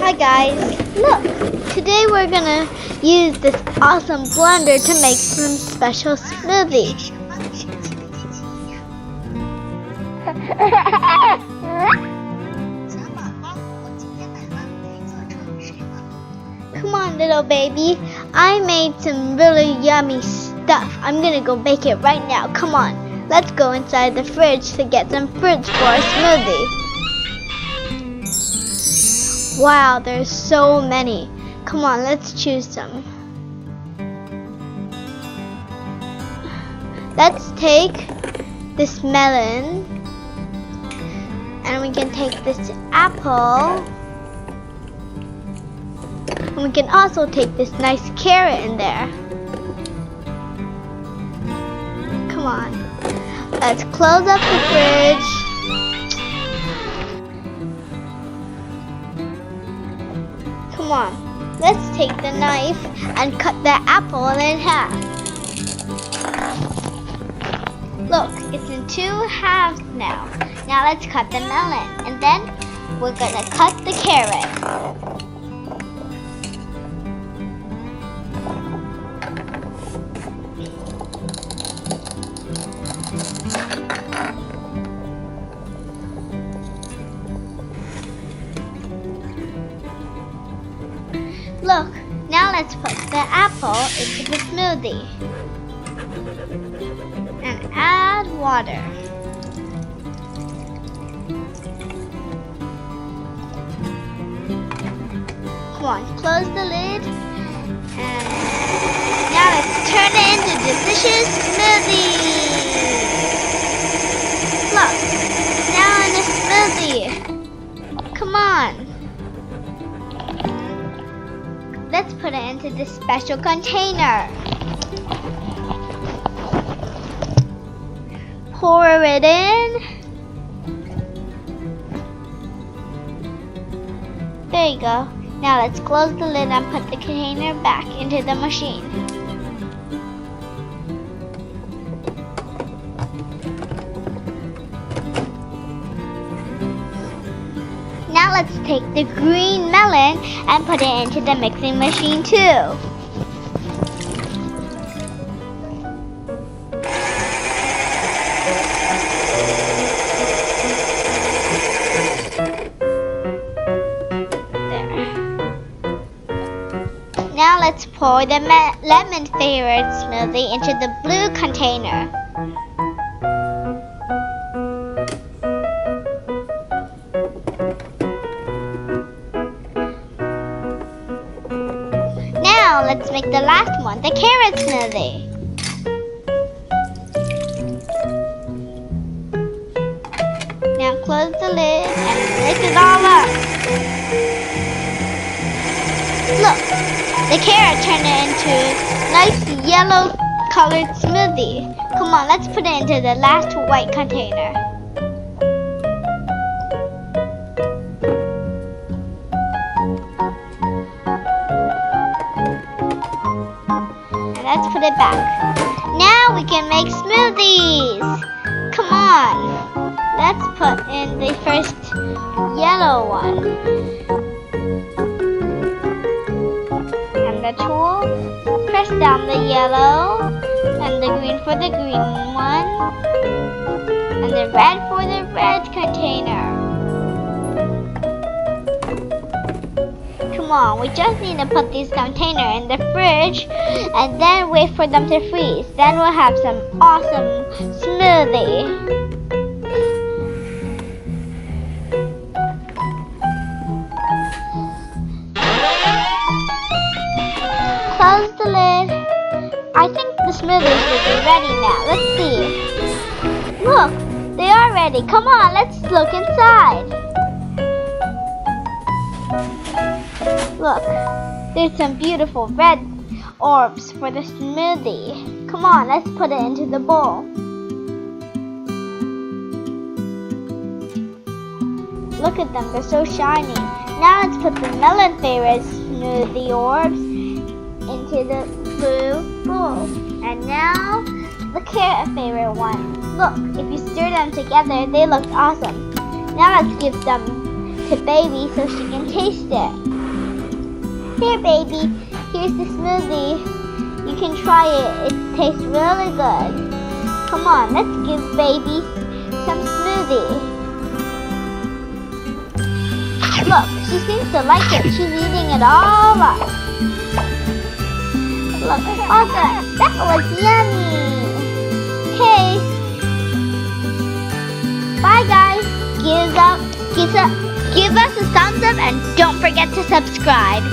Hi guys, look! Today we're gonna use this awesome blender to make some special smoothie. Come on little baby, I made some really yummy stuff. I'm gonna go bake it right now. Come on, let's go inside the fridge to get some fruits for our smoothie. Wow, there's so many. Come on, let's choose some. Let's take this melon, and we can take this apple, and we can also take this nice carrot in there. Come on, let's close up the fridge. Come on, let's take the knife and cut the apple in half. Look, it's in 2 halves now. Now let's cut the melon, and then we're gonna cut the carrot. Look, now let's put the apple into the smoothie and add water. Come on, close the lid, and now let's turn it into delicious smoothie. Look, now in a smoothie. Come on. Let's put it into this special container. Pour it in. There you go. Now let's close the lid and put the container back into the machine. Now let's take the green melon and put it into the mixing machine too. Now let's pour the lemon flavored smoothie into the blue container. Now let's make the last one, the carrot smoothie. Now close the lid and mix it all up. Look, the carrot turned it into a nice yellow colored smoothie. Come on, let's put it into the last white container. And let's put it back. Now we can make smoothies. Come on, let's put in the first yellow one. The tool, press down the yellow, and the green for the green one, and the red for the red container. Come on, we just need to put these containers in the fridge and then wait for them to freeze. Then we'll have some awesome smoothie. Close the lid. I think the smoothies should be ready now. Let's see. Look, they are ready. Come on, let's look inside. Look, there's some beautiful red orbs for the smoothie. Come on, let's put it into the bowl. Look at them, they're so shiny. Now let's put the melon flavored smoothie orbs into the blue bowl. And now the carrot favorite one. Look, if you stir them together, they look awesome. Now let's give them to baby so she can taste it. Here, baby. Here's the smoothie. You can try it. It tastes really good. Come on, let's give baby some smoothie. Look, she seems to like it. She's eating it all up. Look, awesome. That was yummy. Okay. Bye, guys. Give us a thumbs up and don't forget to subscribe.